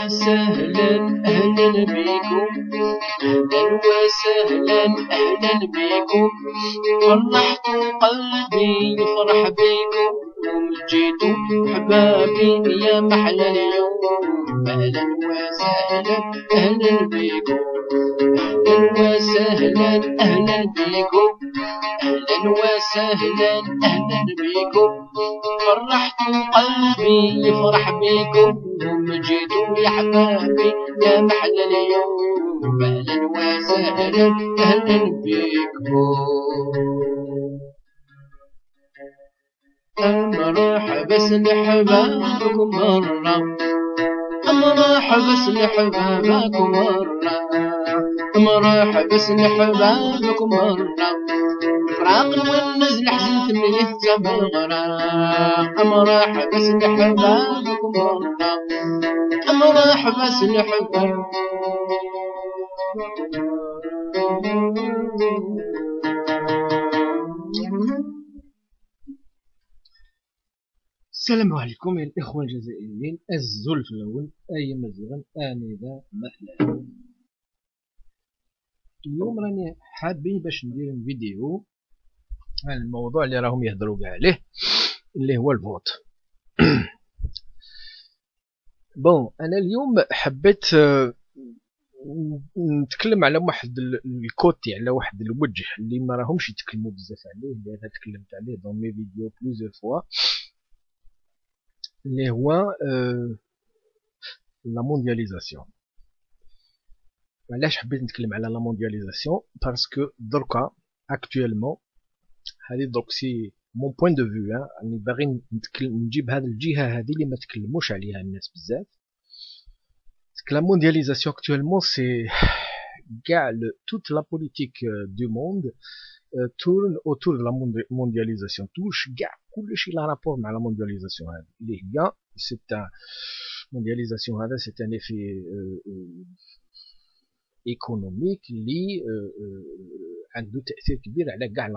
وسهلا أهلا بكم، أهلا وسهلا أهلا بكم، فرحتوا قلبي يفرح بكم، جيتوا حبابي يا محلى اليوم، أهلا وسهلا أهلا بكم، أهلا وسهلا أهلا بكم، أهلا وسهلا أهلا بكم، فرحتوا قلبي يفرح بكم، جيتوا يا حبابي يا محلى اليوم، أهلا وسهلا أهلا بكم. مرحبا لحبابكم مرة، مرحبا لحبابكم مرة، مرحبا لحبابكم مرة، فراق والنزل حزنت مليت بالغراق، مرحبا لحبابكم مرة، مرحبا لحبابكم. السلام عليكم يا الإخوة الجزائريين، الزلف الأول أي مزغن آنذا مثلا. اليوم راني حابين باش ندير فيديو على الموضوع اللي راهم يهضروا كاع عليه اللي هو الفوت. بون أنا اليوم حبيت نتكلم على واحد الكوتي، على واحد الوجه اللي ما راهمش يتكلموا بزاف عليه، اللي انا تكلمت عليه دون مي فيديو بليزيور فوا، اللي هو لا موندياليزاسيون. علاش حبيت نتكلم على لا موندياليزاسيون؟ باسكو دركا اكطويلمون هذه دوك سي مون بوين دو فيو، راني باغي نجيب هذه الجهه هذه اللي ما تكلموش عليها الناس بزاف. La mondialisation actuellement, c'est toute la politique du monde tourne autour de la mondialisation. Touche كلش إلى rapport مع la mondialisation. اللي هي c'est un mondialisation هذا c'est un effet économique اللي عنده تأثير كبير على كاع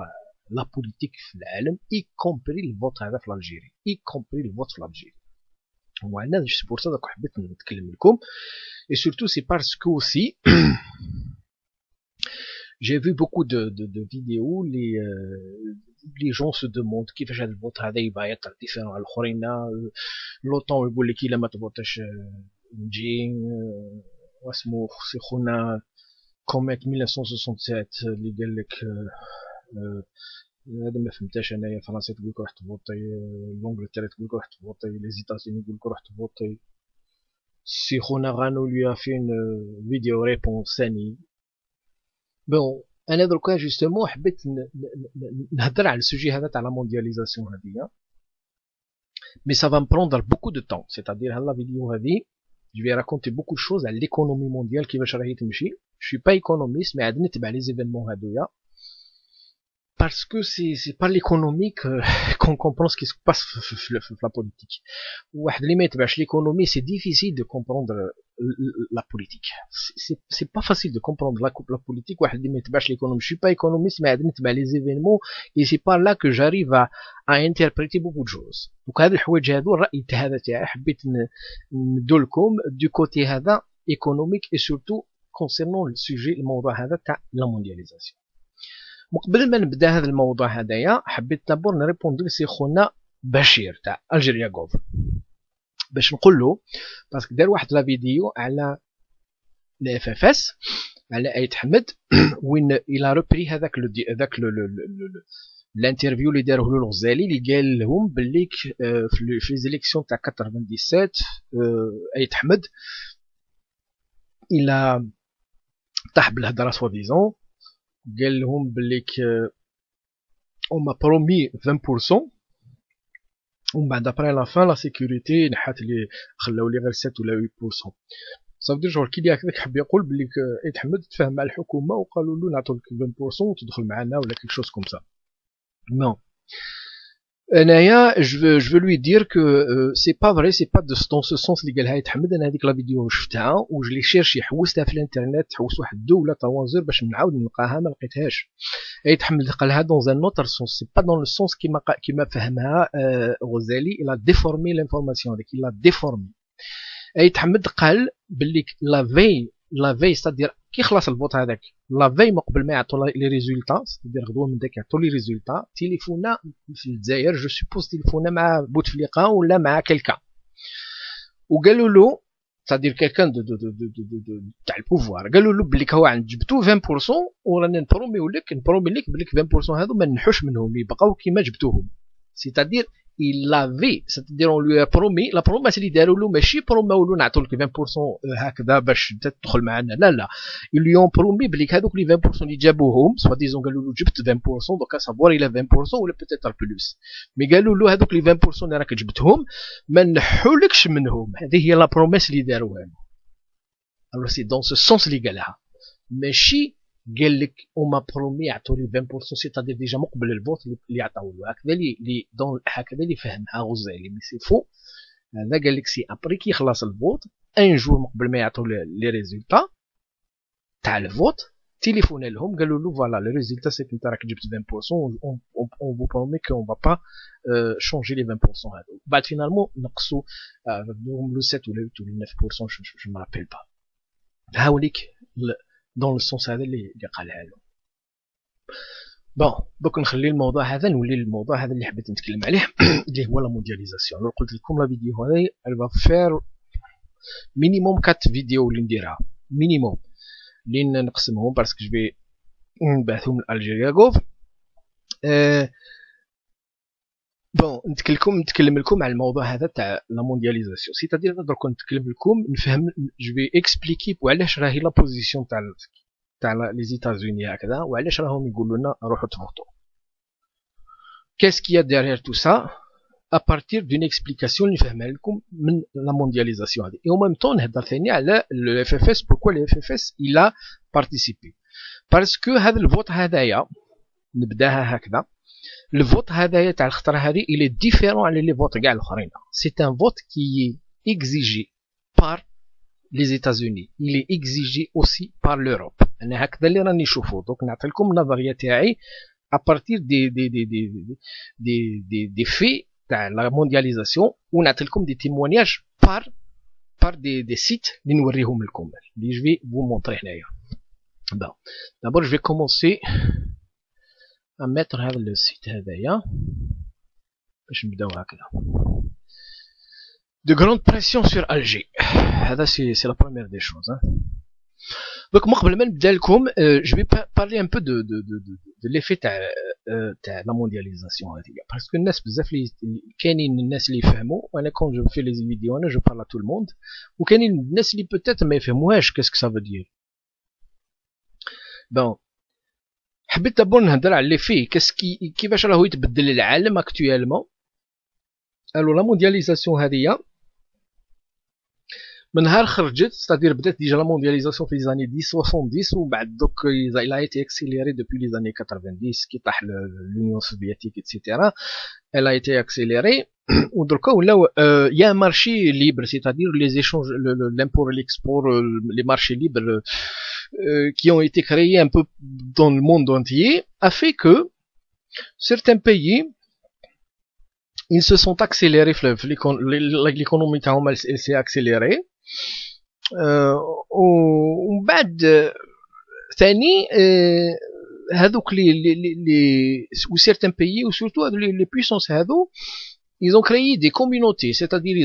la politique في العالم, y compris le vote هذا في l'Algérie, y compris le vote في l'Algérie. وانا سي بور سا داك حبيت نتكلم لكم et surtout c'est parce que aussi j'ai vu beaucoup de vidéos les gens se demandent كيفاش هذا الفوت هذا يبقى يطلع ديفيرون على الاخرين. لوطون يقول لك الا ما تفوتش نجي واسمو سي خونا كوميت 1967 اللي قال لك هذا ما فهمتاش انايا. فرنسا تقول لك روح تفوتي، لونجلتير تقول لك روح تفوتي، لي زيتاسيني يقول لك روح تفوتي. سي خونا غانو لي فين فيديو ريبونس ثاني. بون انا دركا جوستومون حبيت نهضر على السوجي هذا تاع لا موندياليزاسيون هذه، مي سا فا مبروندر بوكو دو طون. سيتادير هاد لا فيديو هذه جو في راكونتي بوكو شوز على ليكونومي مونديال كيفاش راهي تمشي. جو با ايكونوميست مي عاد نتبع لي زيفينمون هذويا parce que c'est pas l'économie qu'on comprend ce qui se passe dans la politique. واحد اللي ما يتبعش l'économie, c'est difficile de comprendre la politique. C'est pas facile de comprendre la politique واحد اللي ما يتبعش l'économie. Je suis pas économiste mais عاد نتبع les événements et c'est pas là que j'arrive à interpréter beaucoup de choses. donc هاد الحوايج هادو الرأي هذا تاعي حبيت ندولكم du côté هذا économique et surtout concernant le sujet الموضوع هذا تاع la mondialisation. وقبل ما نبدا هذا الموضوع هذايا حبيت دابور نريبوندو لسي خونا بشير تاع الجيريا غوف باش نقول له باسكو دار واحد لا فيديو على الاف اف اس على ايت حمد وين الى ريبري هذاك الانترفيو اللي داروه له الغزالي اللي قال لهم باللي في ليزيليكسيون تاع 97 ايت حمد الى طاح بالهضره سوا ديزون. قال لهم بليك on m'a promis 20% ومن بعد après la fin la sécurité نحات لي خلاو لي غير 7 ولا 8%. صافي جور كي اللي هكذاك حب يقول بلي عيد حمد تفاهم مع الحكومه وقالوا له نعطوا لك 20% وتدخل معنا ولا كيك شوز كوم سا. نو انايا je veux lui dire que c'est pas vrai, c'est pas dans ce sens اللي قالها يتحمد. انا هذيك لا فيديو شفتها وجلي شيرشي حوستها في الانترنت، حوست واحد 2 ولا 3 زور باش نعاود نلقاها ما لقيتهاش. يتحمد قالها dans un autre sens, c'est pas dans le sens كيما فهمها غزالي. il a déformé l'information هذيك، il a déformé. يتحمد قال باللي لا في ستادير كي خلاص الفوت هذاك لا في قبل ما يعطوا لي ريزولتا، ستادير غدوه من داك يعطوا لي ريزولتا، تليفونا في الجزائر جو سوبوز تليفونا مع بوتفليقه ولا مع كلكا وقالوا له ستادير كلكان تاع البوفوار، قالوا له بلي هو عند جبتو 20% ورانا نبرومي لك بلي 20% هذو ما نحوش منهم يبقاو كيما جبتوهم. ستادير il avait, c'est-à-dire on lui a promis, la promesse اللي داروا له ماشي بروماو له نعطوا لك 20% هكذا باش انت تدخل معنا، لا ils lui ont promis بلي هذوك لي 20% اللي جابوهم سوا ديزون قالوا له جبت 20% دوكا سافوار الى 20% ولا بوتيتر بلوس، مي قالوا له هذوك لي 20% اللي راك جبتهم ما نحولكش منهم. هذه هي لا بروميس اللي داروها له. alors c'est dans ce sens اللي قالها، ماشي قال لك وما برومي يعطوا لي 20%، سيتادير ديجا مقبل الفوت اللي عطاو له. هكذا اللي دون هكذا اللي فهمها غزالي، مي سي فو. هذا قال لك سي ابري كي يخلص الفوت ان جور مقبل ما يعطوا لي ريزولتا تاع الفوت تليفونا لهم قالوا له فوالا لي ريزولتا سي انت راك جبت 20% اون فو برومي كون با با شونجي لي 20% هذو. بعد فينالمون نقصوا لو 7 ولا 8 ولا 9% جو ما رابيل با. هاوليك dans le sens هذا اللي قالها له. بون دوك نخلي الموضوع هذا نولي للموضوع هذا اللي حبيت نتكلم عليه اللي هو لا موندياليزاسيون. قلت لكم لا فيديو هذه elle va faire minimum 4 فيديو اللي نديرها minimum اللي نقسمهم باسكو جو نبعثهم لالجيريا غوف. بون نتكلم لكم على الموضوع هذا تاع لا موندياليزاسيون، سيتادير درك نتكلم لكم نفهم جو في اكسبليكي وعلاش راهي لا بوزيسيون تاع لي زيتازوني هكذا وعلاش راهم يقولوا لنا روحوا تفوتوا. كاسكي ديرير تو سا ابارتير دون اكسبليكاسيون اللي نفهمها لكم من لا موندياليزاسيون هذه. او ميم طون نهضر ثاني على لو اف اف اس. بوركوا لو اف اف اس الى بارتيسيبي باسكو هذا الفوت هذايا نبداها هكذا. Le vote هذايا تاع الخطره هذه il est différent على لي فوت كاع الاخرين. c'est un vote qui est exigé par les États-Unis, il est exigé aussi par l'Europe. انا هكذا اللي راني نشوفو. دونك نعطي لكم النظريه تاعي à partir des faits تاع la mondialisation ونعطي لكم des témoignages par des sites اللي نوريهم لكم اللي je vais vous montrer هنايا. bon d'abord je vais commencer à mettre هذا السيت هذايا باش نبداو هكذا. de grande pression sur Alger. هذا c'est la première des choses. donc قبل ما نبدا لكم je vais parler un peu de l'effet تاع la mondialisation هذه باسكو الناس بزاف اللي كاينين الناس اللي يفهموا وانا كون جو في لي فيديو انا جو بارل تو الموند وكاينين الناس اللي بوتيت ما يفهموهاش كاسكو سا فو دير. bon حبيت دابور نهضر على لي في كيفاش راهو يتبدل العالم اكطويلمون. الو لا موندياليزاسيون هذه من نهار خرجت ستادير بدات ديجا لا موندياليزاسيون في لي زاني 10 70 وبعد دوك il a été accéléré depuis les années 90 كي طاح l'Union soviétique etc. elle a été accélérée ودركا ولاو يا مارشي ليبر c'est-à-dire les échanges l'import et l'export les marchés libres qui ont été créés un peu dans le monde entier a fait que certains pays ils se sont accélérés l'économie تاعهم elle s'est accélérée ومن بعد ثاني هذوك لي certains pays ou surtout les puissances هذو ils ont créé des communautés, c'est-à-dire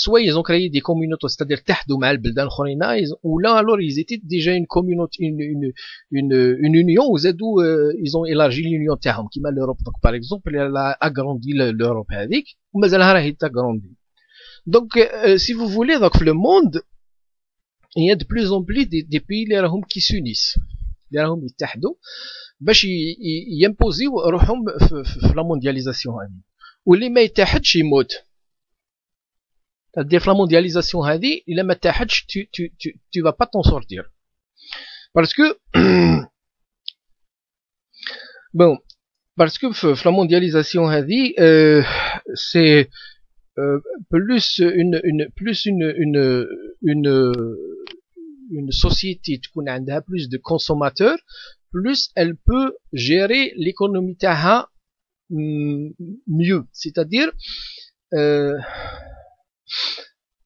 soit ils ont créé des communautés, c'est-à-dire تحدوا مع البلدان الاخرين ou là alors ils étaient déjà une communauté une union وزادوا ils ont élargi l'union تاعهم كيما l'Europe. donc par exemple elle a agrandi l'Europe هذيك ومازالها راهي تاغروندي. donc si vous voulez donc le monde il y a de plus en plus des pays اللي راهم qui s'unissent اللي راهم يتحدوا باش يمبوزيو روحهم في لا موندياليزاسيون هذه واللي ما يتحدش يموت. C'est-à-dire la mondialisation هذه إلا ما تحتش tu vas pas t'en sortir parce que bon parce que la mondialisation هذه c'est plus une société تكون عندها plus de consommateurs plus elle peut gérer l'économie تاعها mieux c'est-à-dire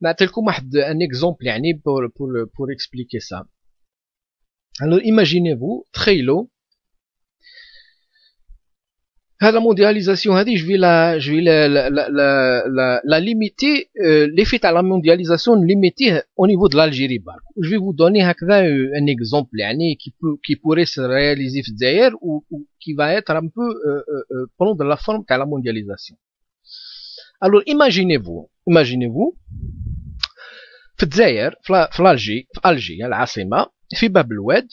نعطيلكم واحد un exemple يعني pour expliquer ça. Alors imaginez-vous, تخيلوا هذه la mondialisation هذه je vais la limiter l'effet تاع la mondialisation limiter au niveau de l'Algérie برك. Je vais vous donner هكذا un exemple يعني qui pourrait se réaliser في الجزائر ou qui va être un peu prendre la forme تاع la mondialisation. Alors imaginez-vous في الجزائر في ألجي العاصمة في باب الواد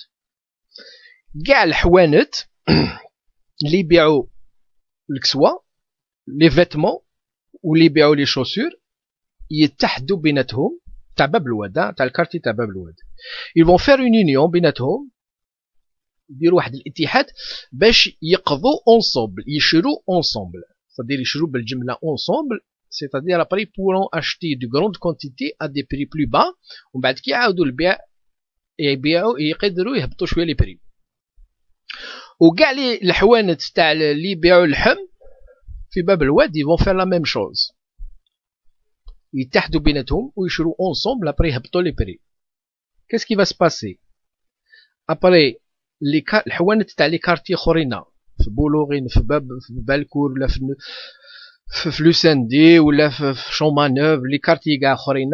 كاع الحوانت اللي يبيعوا الكسوة لي فيتمون واللي يبيعوا لي شوسور يتحدوا بيناتهم تاع باب الواد تاع الكارتي تاع باب الواد. ils vont faire une union بيناتهم يديروا واحد الاتحاد باش يقضوا ensemble يشروا ensemble c'est-à-dire يشروا بالجملة ensemble c'est-à-dire après ils pourront acheter de grandes quantités à des prix plus bas ومن بعد كي يعاودوا البيع يبيعوا يقدروا يهبطوا شويه لي بري. وكاع لي الحوانت تاع اللي يبيعوا اللحم في باب الواد ils vont faire la même chose يتحدوا بيناتهم ويشروا ensemble après يهبطوا لي بري. qu'est-ce qui va se passer après الحوانت تاع لي كارتي اخرين في بولوغين في بالكور ولا في لوساندي ولا في شومانوف لي كارتي كاع اخرين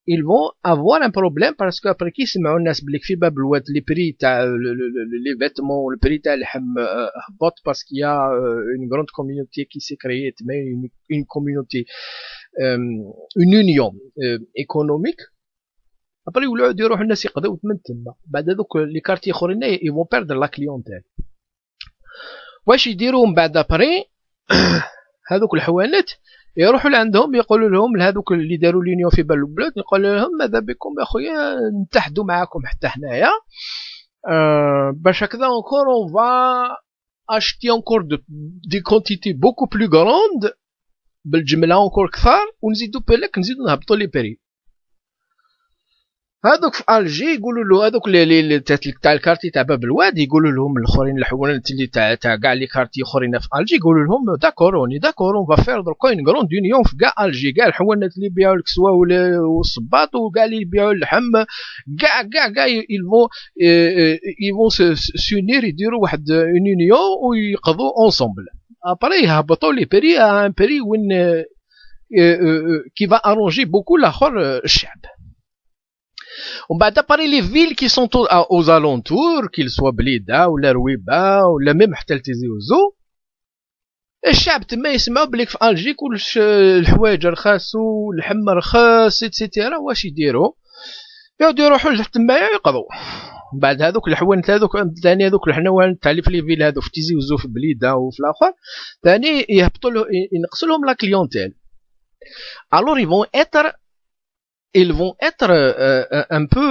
ils vont avoir un problème parce que après كي يسمعوا الناس بلي في باب الواد لي بري تاع لي فيتمون البري تاع اللحم هبط parce qu'il y a une grande communauté qui s'est créée une communauté une union économique après يولوا يروحوا الناس يقضيو من تما بعد هذوك لي كارتي اخرين ils vont perdre la clientèle. واش يديروا من بعد ابري هذوك الحوانت يروحوا لعندهم يقولوا لهم لهذوك اللي داروا لينيون في بالبلاد يقولوا لهم ماذا بكم اخويا نتحدوا معاكم حتى حنايا باش هكذا encore on va acheter encore des quantités beaucoup plus grandes بالجمله encore كثار ونزيدوا بالك نزيدوا نهبطوا لي بري. هذوك في الجي يقولوا له هذوك اللي تاع الكارتي تاع باب الواد يقولوا لهم الاخرين الحوانت اللي تاع كاع لي كارتي اخرين في الجي يقولوا لهم داكور اون فا فير دركا اون غروند يونيون في كاع الجي كاع الحوانت اللي يبيعوا الكسوه والصباط وكاع اللي يبيعوا اللحم كاع يفون سونير يديروا واحد اون يونيون ويقضوا اونسومبل ابري يهبطوا لي بري ان بري وين كي فا ارونجي بوكو لاخر الشعب. ومن بعد اباري لي فيل كي سون aux alentours كيل سوا بليده ولا رويبه ولا ميم حتى لتيزي وزو الشعب تما يسمعوا بليك في الجي كلش الحوايج رخاص واللحم رخاص ايتترا واش يديروا يعاودوا يروحوا تمايا يقضوا. من بعد هذوك الحوانت هذوك ثاني هذوك الحنوان تاع لي في لي فيل هذوك في تيزي وزو في بليده وفي الاخر ثاني يهبطوا له ينقصوا لهم لا كليونتيل. alors ils vont être un peu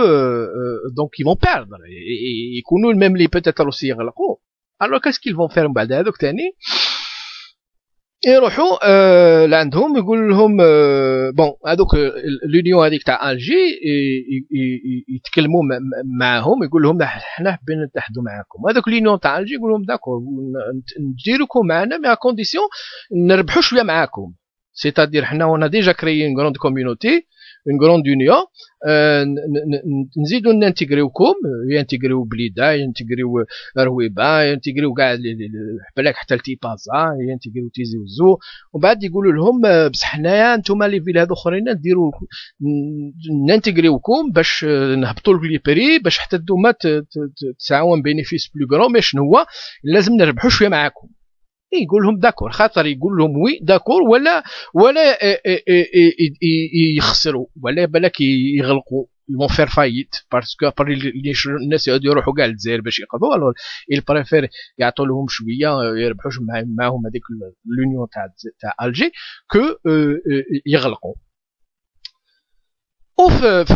donc ils vont perdre يكونوا même les peut-être aussi يغلقوا. alors qu'est-ce qu'ils vont faire من بعد هذوك ثاني يروحوا لعندهم يقول لهم بون هذوك لونيون هذيك تاع الجي يتكلموا معاهم يقول لهم حنا حبينا نتحدوا معاكم. هذوك لونيون تاع الجي يقول لهم داكور نديروكم معنا مي كونديسيون نربحوا شويه معاكم c'est-à-dire حنا on a déjà créé une grande communauté une grande union نزيدوا ننتجريوكم ينتجريو بليده ينتجريو رويبه ينتجريو كاع بالك حتى التيبازا ينتجريو تيزي وزو. ومن بعد يقولوا لهم بصح حنايا نتوما لي فيل هذو اخرين نديروا ننتجريوكم باش نهبطوا لي بري باش حتى نتوما تسعوا بينيفيس بلو غران. مي شنو هو لازم نربحوا شويه معاكم. يقول لهم داكور خاطر يقول لهم وي داكور ولا يخسروا ولا بالك يغلقوا يفون فير فايت باسكو ابري الناس يقعدوا يروحوا كاع للجزائر باش يقضوا. الوغ il بريفير يعطوا لهم شويه يربحوش معاهم هذيك لونيون تاع الجي كو يغلقوا. اوف.